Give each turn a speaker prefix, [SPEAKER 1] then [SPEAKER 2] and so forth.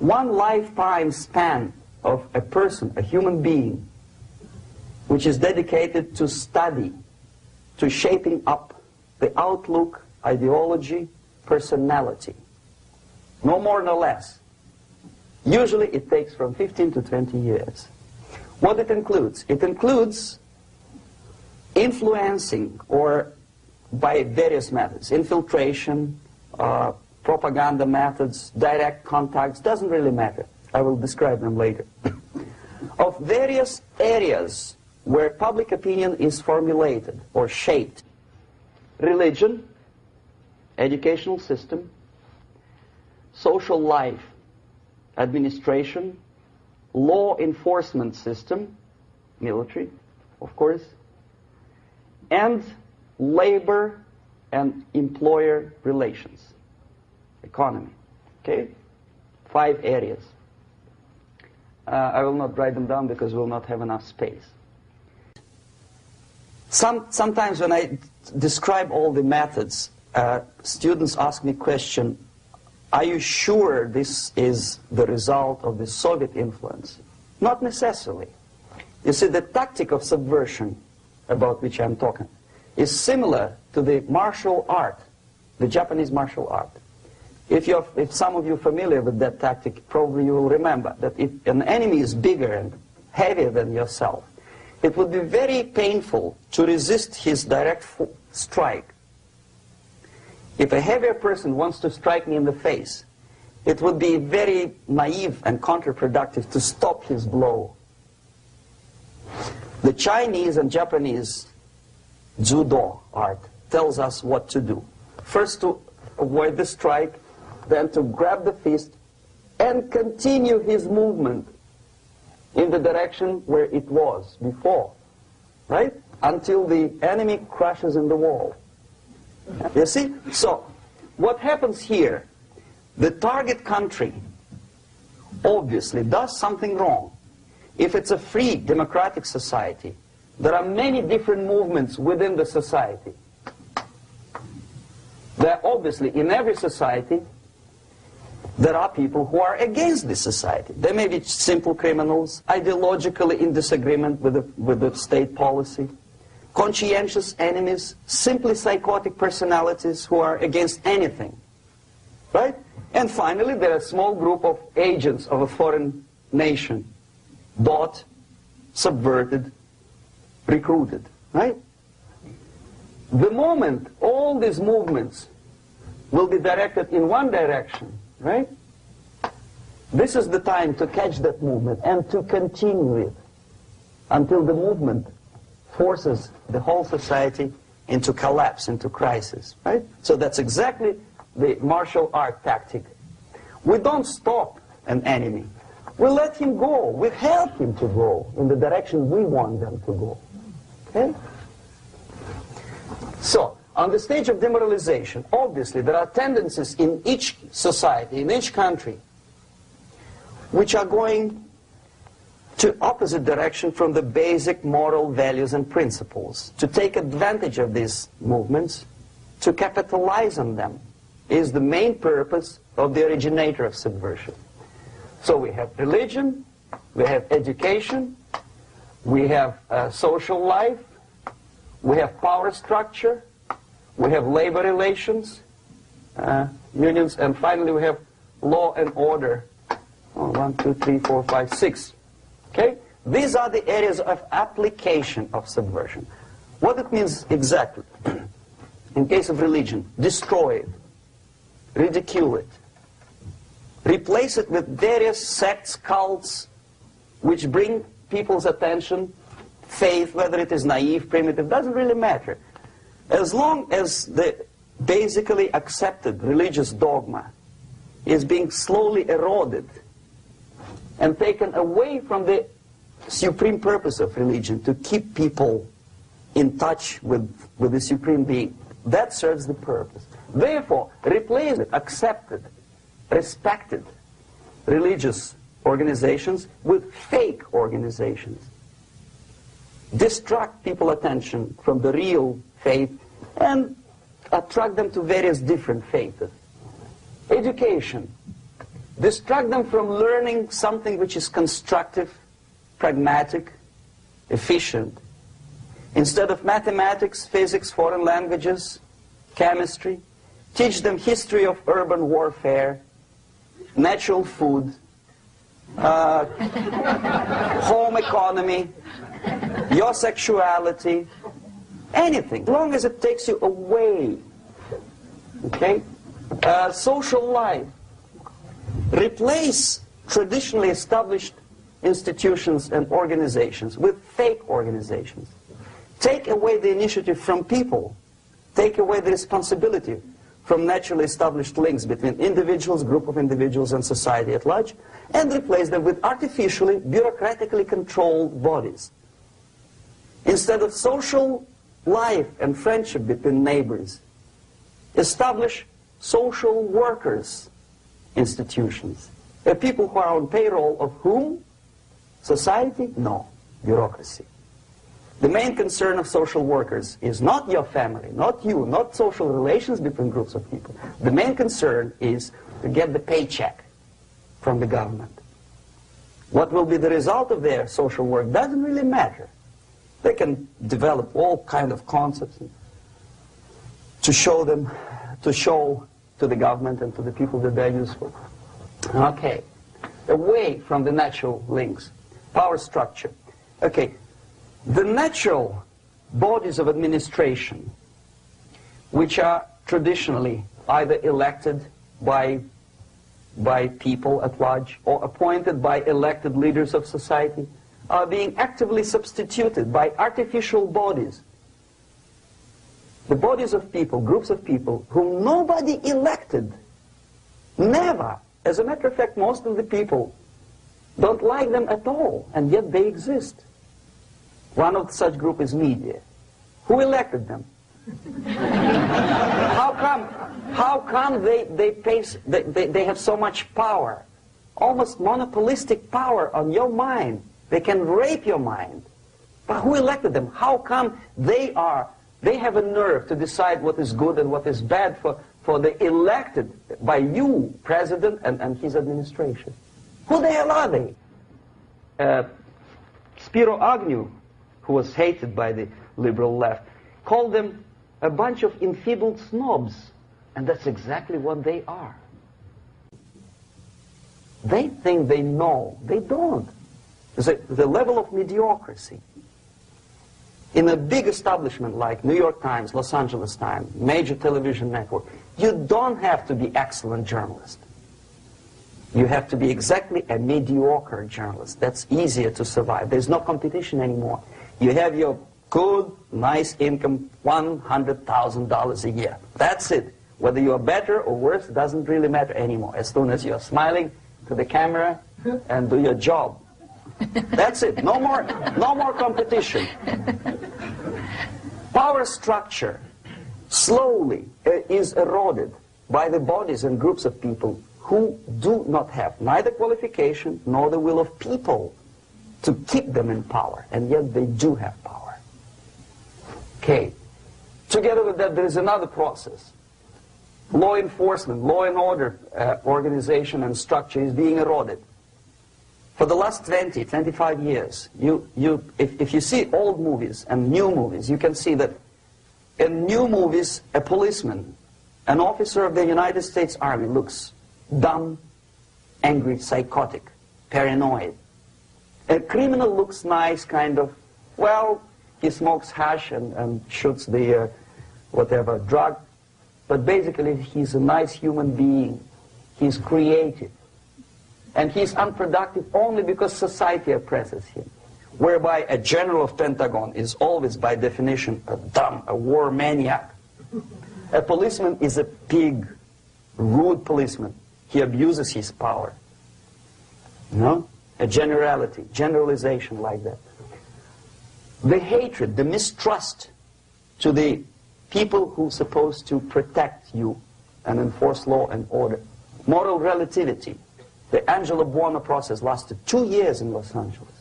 [SPEAKER 1] one lifetime span of a person, a human being, which is dedicated to study, to shaping up the outlook, ideology, personality. No more, no less. Usually it takes from 15 to 20 years. What it includes? It includes influencing, or by various methods, infiltration, propaganda methods, direct contacts, doesn't really matter. I will describe them later. Of various areas where public opinion is formulated or shaped. Religion, educational system, social life, administration, law enforcement system, military, of course, and labor and employer relations, economy. Okay? 5 areas. I will not write them down because we will not have enough space. Sometimes when I describe all the methods, students ask me question, are you sure this is the result of the Soviet influence? Not necessarily. You see, the tactic of subversion, about which I'm talking, is similar to the martial art, the Japanese martial art. If some of you are familiar with that tactic, probably you will remember that if an enemy is bigger and heavier than yourself, it would be very painful to resist his direct strike. If a heavier person wants to strike me in the face, it would be very naive and counterproductive to stop his blow. The Chinese and Japanese judo art tells us what to do. First to avoid the strike, then to grab the fist and continue his movement in the direction where it was before, right? Until the enemy crashes in the wall. You see? So, what happens here? The target country obviously does something wrong. If it's a free democratic society, there are many different movements within the society. There are obviously, in every society, there are people who are against this society. They may be simple criminals, ideologically in disagreement with the state policy, conscientious enemies, simply psychotic personalities who are against anything, right? And finally, there are a small group of agents of a foreign nation, bought, subverted, recruited, right? The moment all these movements will be directed in one direction, right? This is the time to catch that movement and to continue it until the movement forces the whole society into collapse, into crisis, right? So that's exactly the martial art tactic. We don't stop an enemy. We let him go. We help him to go in the direction we want them to go. Okay? So, on the stage of demoralization, obviously there are tendencies in each society, in each country, which are going to opposite direction from the basic moral values and principles. To take advantage of these movements, to capitalize on them, is the main purpose of the originator of subversion. So we have religion, we have education, we have social life, we have power structure, we have labor relations, unions, and finally we have law and order. 1, 2, 3, 4, 5, 6. Okay? These are the areas of application of subversion. What it means exactly? In case of religion, destroy it, ridicule it, replace it with various sects, cults, which bring people's attention, faith, whether it is naive, primitive, doesn't really matter. As long as the basically accepted religious dogma is being slowly eroded and taken away from the supreme purpose of religion, to keep people in touch with the supreme being, that serves the purpose. Therefore, replace it, accepted, respected religious organizations with fake organizations. Distract people's attention from the real faith and attract them to various different faiths. Education. distract them from learning something which is constructive, pragmatic, efficient. Instead of mathematics, physics, foreign languages, chemistry, teach them history of urban warfare, natural food, home economy, your sexuality, anything, as long as it takes you away, okay? Social life. Replace traditionally established institutions and organizations with fake organizations. Take away the initiative from people. Take away the responsibility from naturally established links between individuals, group of individuals, and society at large, and replace them with artificially, bureaucratically controlled bodies. Instead of social life and friendship between neighbors, establish social workers institutions. People who are on payroll of whom? Society? No. Bureaucracy. The main concern of social workers is not your family, not you, not social relations between groups of people. The main concern is to get the paycheck from the government. What will be the result of their social work doesn't really matter. They can develop all kind of concepts to show to the government and to the people that they're useful. Okay, away from the natural links. Power structure. Okay, the natural bodies of administration, which are traditionally either elected by people at large or appointed by elected leaders of society, are being actively substituted by artificial bodies. The bodies of people, groups of people, whom nobody elected. Never. As a matter of fact, most of the people don't like them at all, and yet they exist. One of such group is media. Who elected them? How come they have so much power? Almost monopolistic power on your mind. They can rape your mind. But who elected them? How come they have a nerve to decide what is good and what is bad for the elected by you, president, and his administration? Who the hell are they? Spiro Agnew, who was hated by the liberal left, called them a bunch of enfeebled snobs. And that's exactly what they are. They think they know. They don't. The level of mediocrity. In a big establishment like New York Times, Los Angeles Times, major television network, you don't have to be excellent journalist. You have to be exactly a mediocre journalist. That's easier to survive. There's no competition anymore. You have your good, nice income, $100,000 a year. That's it. Whether you are better or worse doesn't really matter anymore. As soon as you're smiling to the camera and do your job. That's it. No more competition. Power structure slowly is eroded by the bodies and groups of people who do not have neither qualification nor the will of people to keep them in power, and yet they do have power. Okay. Together with that, there is another process. Law enforcement, law and order organization and structure is being eroded. For the last 20, 25 years, if you see old movies and new movies, you can see that in new movies, a policeman, an officer of the United States Army looks dumb, angry, psychotic, paranoid. A criminal looks nice, kind of, well, he smokes hash and shoots the whatever drug, but basically he's a nice human being. He's creative. And he's unproductive only because society oppresses him. Whereby a general of Pentagon is always, by definition, a dumb, a war maniac. A policeman is a pig, rude policeman. He abuses his power. You know? A generalization like that. The hatred, the mistrust to the people who are supposed to protect you and enforce law and order. Moral relativity. The Angelo Buono process lasted 2 years in Los Angeles.